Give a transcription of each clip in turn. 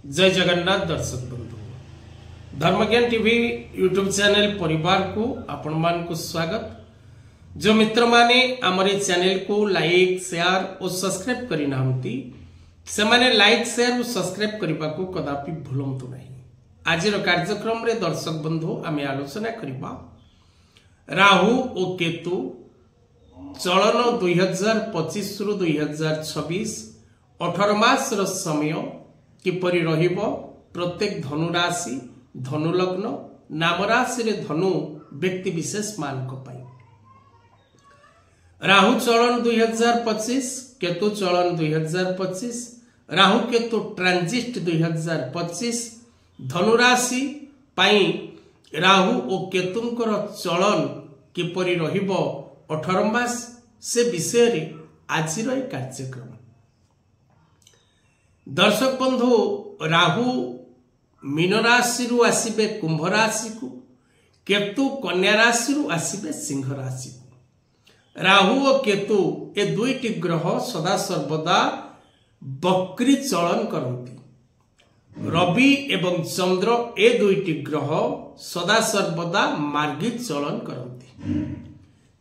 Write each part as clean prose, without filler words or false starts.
जय जगन्नाथ दर्शक बंधु धर्मज्ञान टीवी यूट्यूब चैनल परिवार को आपण मान को स्वागत। जो मित्र माने हमारे चैनल को लाइक शेयर और सब्सक्राइब करी नाहंती से माने लाइक शेयर और सब्सक्राइब करबा को कदापि भूलंतु नहीं। आज कार्यक्रम रे दर्शक बंधु आमे आलोचना करबा राहु और केतु चलन 2025 रु 2026 18 मास रो समय किपरि रहिबो। प्रत्येक धनु राशि धनु लग्न नाम राशि रे धनु व्यक्ति विशेष मान को पाई राहु चलन 2025 केतु चलन 2025 राहु केतु ट्रांजिट 2025 धनु राशि पाई राहु और केतुंकर चलन किपरि रहिबो 18 मास से विषय रे आज रो कार्यक्रम। दर्शक बंधु राहु मीन राशि रु आसीबे कुंभ राशि को, केतु कन्या राशि रु आसीबे सिंह राशि को। राहु और केतु ए दुईटी ग्रह सदा सर्वदा बक्री चलन करती। रवि एवं चंद्र ए दुईटी ग्रह सदा सर्वदा मार्गी चलन करती।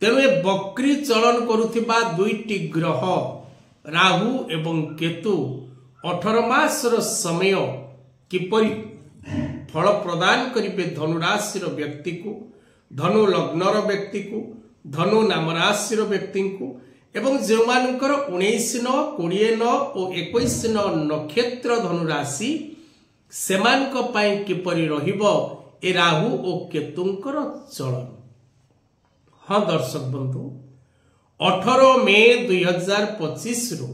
तेणु ए बक्री चलन करुथिबा दुईटी ग्रह राहु एवं केतु 18 मास समय किपरि फल प्रदान करिबे धनु राशि व्यक्ति को, धनु लग्नर व्यक्ति को, धनु नाम राशि व्यक्ति को एवं जो मानकर 19 न 20 न और 21 न नक्षत्र धनु राशि सेमानक पई किपरि रहिबो ए राहु और केतुंकर चलन। हाँ दर्शक बंधु 18 मई 2025 रु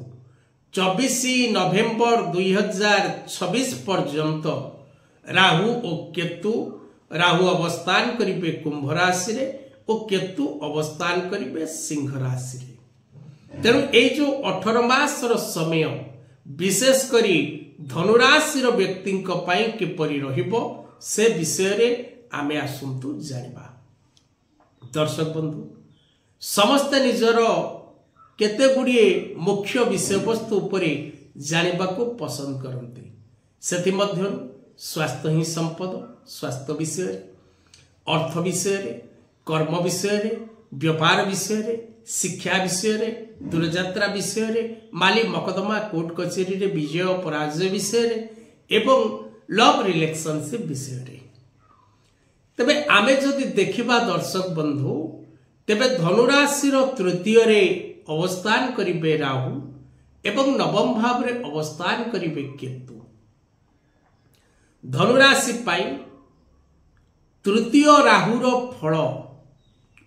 24 नवेम्बर 2026 पर्यंत राहु और केतु राहु अवस्थान करिबे कुंभ राशि रे और केतु अवस्थान करिबे सिंह राशि रे। तेणु ए जो 18 मास समय विशेष करी धनुराशि व्यक्ति किपरि रहिबो से विषय रे आमे आसंतु जानिबा। दर्शक बंधु समस्त निजर केते गुड़िए मुख्य विषय वस्तु उपरे जानिबा को पसंद करते। सेथि मध्य स्वास्थ्य ही संपद, स्वास्थ्य विषय, अर्थ विषय, कर्म विषय, व्यापार विषय, शिक्षा विषय, दूरयात्रा विषय, माली मकदमा कोर्ट कचेरी रे विजय पराजय विषय एवं लव रिलेशनशिप विषय। तबे आमे जदि देखिबा दर्शक बंधु तेबे धनुराशि तृतीय रे अवस्थान करिबे राहु एवं नवम भाव रे अवस्थान करिबे केतु। धनुराशि पाई तृतीय राहुर फल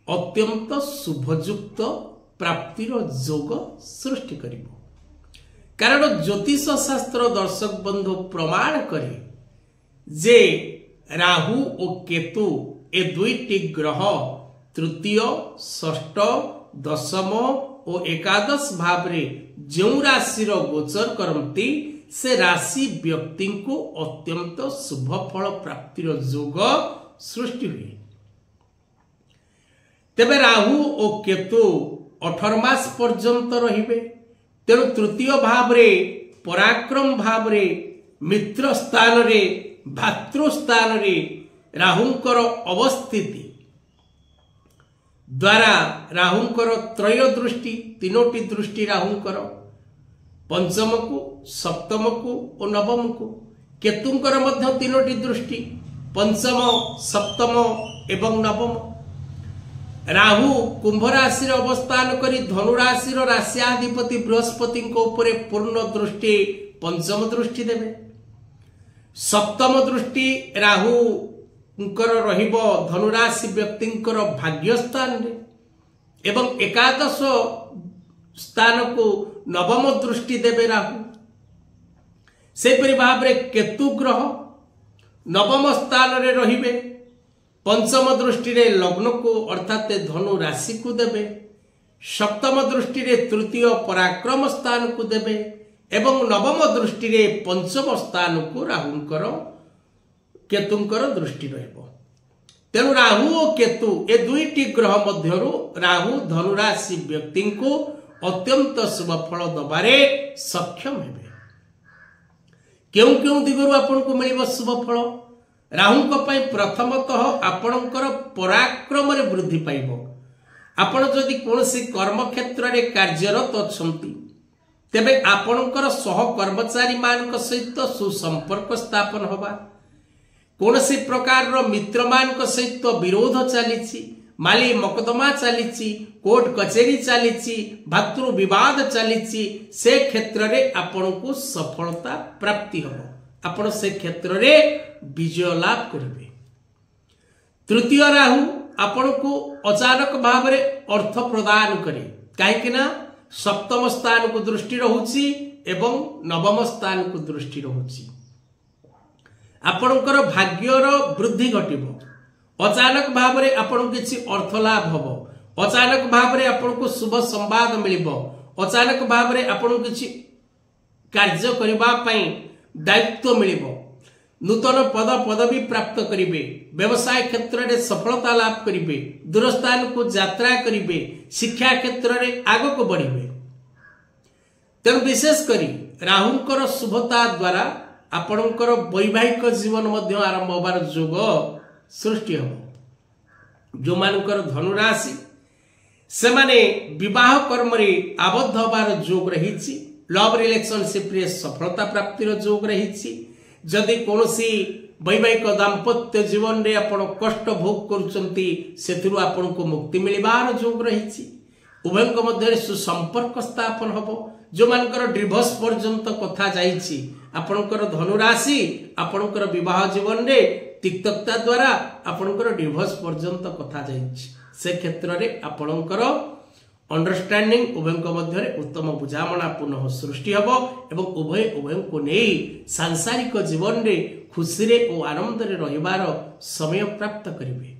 अत्यंत शुभयुक्त प्राप्तिर जोग सृष्टि करिबो। कारण ज्योतिष शास्त्र दर्शक बंधु प्रमाण करे जे राहु और केतु ए दुईटी ग्रह तृतीय षष्ठ दशम और एकादश भाव रे जो राशि गोचर करती से राशि व्यक्ति को अत्यंत शुभ फल प्राप्तिर जोग सृष्टि हुए। तेबे राहु और केतु 18 मास पर्यंत रहिबे। तेणु तृतीय भाव रे पराक्रम भाव रे मित्र स्थान रे भातृ स्थान रे राहुंकर अवस्थिति द्वारा राहुंकर त्रय दृष्टि तीनोटी दृष्टि राहुंकर पंचम को सप्तम को और नवम को, केतुंकर मध्य तीनोटी दृष्टि पंचम सप्तम एवं नवम। राहु कुंभ राशि अवस्थान करी धनु राशि राशियाधिपति बृहस्पति उपरे पूर्ण दृष्टि पंचम दृष्टि देवे। सप्तम दृष्टि राहु रहिबो धनुराशि व्यक्तिंकर भाग्य स्थान रे एवं एकादश स्थान को नवम दृष्टि देवे राहु। से परि भाव रे केतु ग्रह नवम स्थान रे रहिबे। पंचम दृष्टि रे लग्न को अर्थात धनु राशि को देवे। सप्तम दृष्टि रे तृतीय पराक्रम स्थान को देवे एवं नवम दृष्टि रे पंचम स्थान को राहुंकर केतुंकर दृष्टि रहिबो। तेणु राहु और केतु ए दुईटी ग्रह मध्यरु राहु धनुराशि व्यक्ति को अत्यंत शुभ फल दबारे सक्षम हेबे। केउं केउं दिगरु आपनको मिलिबो शुभ फल। राहुंक पई प्रथमतः आपणकर पराक्रम रे वृद्धि पाइबो। आपण जदि कोनोसी कर्म क्षेत्र रे कार्यरत अछंती तेबे आपणकर सह कर्मचारी मानक सहित सुसंपर्क स्थापन होबा। कोनोसी प्रकार रो मित्र मानक सहित विरोध चलीछि, माली मकदमा चलीछि, कोर्ट कचेरी चलीछि, भातृ विवाद चलीछि, से क्षेत्र रे आपनको सफलता प्राप्ति होबो। आपण से क्षेत्र रे विजय लाभ करिवे। तृतीय राहु आपनको अचानक भाव रे अर्थ प्रदान करे, काहे ना सप्तम स्थान को दृष्टि रहुछि एवं नवम स्थान को दृष्टि रहुछि। आपणकर भाग्यर वृद्धि घटिबो। अचानक भाव रे आपण किछि अर्थ लाभ होबो। अचानक भाव रे आपनको शुभ संवाद मिलिबो। अचानक भाव रे आपण किछि कार्य करिबा पई दायित्व मिलिबो। नूतन पद पदवी प्राप्त करिवे। व्यवसाय क्षेत्र रे सफलता लाभ करिवे। दूर स्थान को यात्रा करिवे। शिक्षा क्षेत्र रे आगो को बढ़िवे। तेणु विशेष करी राहुंकर शुभता द्वारा आपणकर वैवाहिक जीवन मध्य आरंभ होबार जोग सृष्टि हो। जो मानकर धनु राशि से माने विवाह कर्म रे आबद्ध होबार जोग रहिछि। लव रिलेशनशिप रे सफलता प्राप्ति रो जोग रहिछि। जदि कोनोसी वैवाहिक दाम्पत्य जीवन रे आपण कष्ट भोग करूचंती सेथिरु आपनको मुक्ति मिलिबार जोग रहिछि। उभयଙ୍କ ମଧ୍ୟରେ सुसंपर्क स्थापन होबो। जो मानकर डिवोर्स पर्यंत कथा जाइछि आपणकर धनु राशि आपणकर विवाह जीवन रे तिक्तता द्वारा आपणकर डिवोर्स पर्यंत कथा जाइछि। से क्षेत्र रे आपणकर अंडरस्टैंडिंग उभयଙ୍କ ମଧ୍ୟରେ उत्तम बुझामणा पुनः सृष्टि होबो एवं उभय को नै सांसारिक जीवन रे खुशी रे और आनंद रे रहिबार समय प्राप्त करिवे।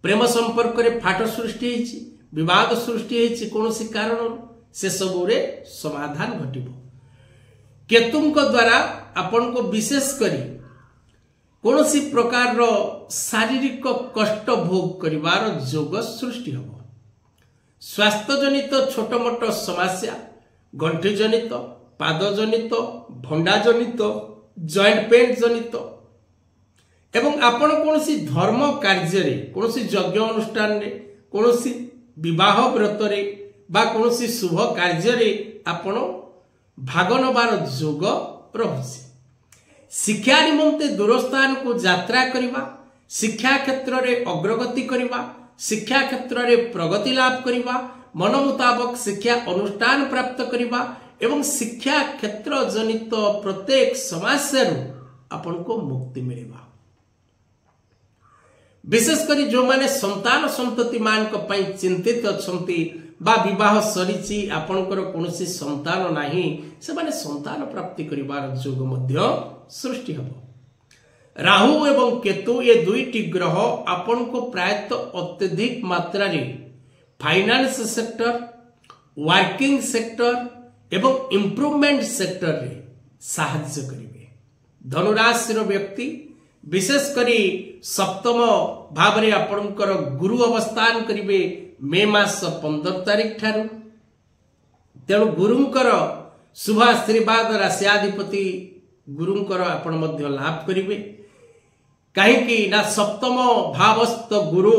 प्रेम संपर्क रे फाट सृष्टि हेछि, विवाद सृष्टि हेछि, कोनोसी कारण से सब रे समाधान घटिबो। केतुंक द्वारा आपन को विशेष करी कोनोसी प्रकार रो शारीरिक कष्ट भोग करिवार जोग सृष्टि होबो। स्वास्थ्य जनित छोट मोट समस्या, गंठी जनित, पाद जनित, भंडा जनित, जॉइंट पेन जनित एवं आपण कोनोसी धर्म कार्य रे, कोनोसी यज्ञ अनुष्ठान रे, कोनोसी विवाह व्रत रे बा कोनोसी शुभ कार्य रे आपण भाग नबार जोग रहुछि। शिक्षा निमंते दूर स्थान को यात्रा करिबा, शिक्षा क्षेत्र रे अग्रगति करिबा, शिक्षा क्षेत्र रे प्रगति लाभ करिबा, मन मुताबक शिक्षा अनुष्ठान प्राप्त करिबा एवं शिक्षा क्षेत्र जनित प्रत्येक समस्या रु आपन को मुक्ति मिलिबा। विशेष करी जो माने संतान संतति मान को पई चिंतित अछंती बा विवाह सरिछि आपनकर कोनोसी संतान नाही से माने संतान प्राप्ति करिबार जोग मध्य सृष्टि हबो। राहु एवं केतु ये दुईटी ग्रह आपन को प्रायतः अत्यधिक मात्रा रे फाइनेंस सेक्टर, वर्किंग सेक्टर एवं इंप्रूवमेंट सेक्टर रे सहायता करिवे। धनु राशि रो व्यक्ति विशेष करी सप्तम भाव रे आपनकर गुरु अवस्थान करिवे मे मास 15 तारिख ठारू। तेणु गुरुंकर शुभ आशीर्वाद राशियाधिपति गुरुंकर आपण मध्य लाभ करिवे। कहीं ना सप्तम भावस्थ गुरु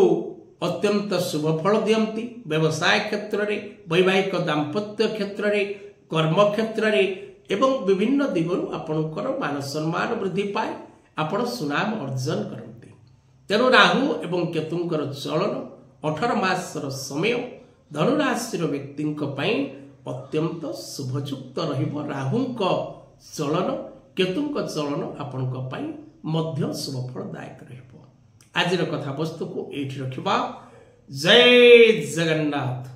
अत्यंत शुभ फल दियंती। व्यवसाय क्षेत्र रे, वैवाहिक दाम्पत्य क्षेत्र रे, कर्म क्षेत्र रे एवं विभिन्न दिगरु आपणकर मान सम्मान वृद्धि पाए, आपण सुनाम अर्जन करते। तेणु राहु एवं केतुंकर चलन 18 मासर समय धनुराशि व्यक्ति अत्यंत शुभयुक्त रहिबो। राहुंक चलन केतुंक चलन आपणक पई मध्य शुभफलदायक रहिबो। आजिर कथा वस्तु को एठी रखिबा। जय जगन्नाथ।